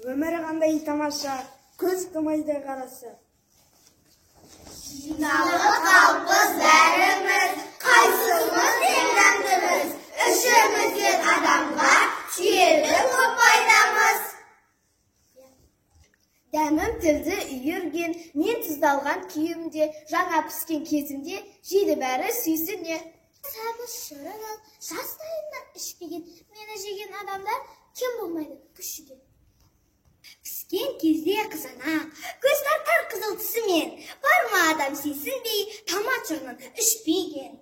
Өмірі қандай тамаша, көз қымайдай қарасы. Жиналып қалыппыз бәріміз, қайсымыз теңдіміз, ішімізден адамға тиеді көп пайдамыз. Дәмім тілді үйірген, мен тұздалған күйімде, жаңа піскен кезімде, жейді бәрі сүйсіне. Сабыз шырын ал, жастайынан ішпеген, мені жеген адамдар кем болмайды күшіде. Піскен кезде қызана, көз тартар қызыл түсімен, бар ма адам сүйсінбей, томат жырнын ішпеген.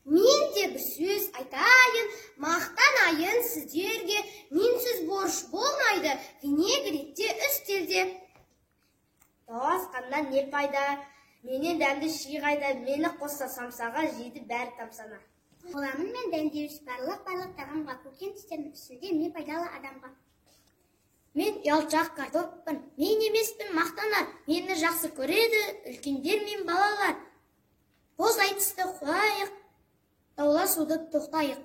Мен де бір сөз айтайын, мақтанайын сіздерге, менсіз борыш болмайды, винегретте үстелде. Дауасқаннан не пайда, менен дәмді ши қайда, мені қосса самсаға жейді бәрі тамсана. Боламын мен дәмдеуіш барлық тағамға, көкен түстердің үстінде не пайдалы адамға. Мен ұялшақ картоппын, мен емеспін мақтанар, мені жақсы көреді үлкендер мен балалар. Боз айтысты қойайық, дауласуды тоқтайық.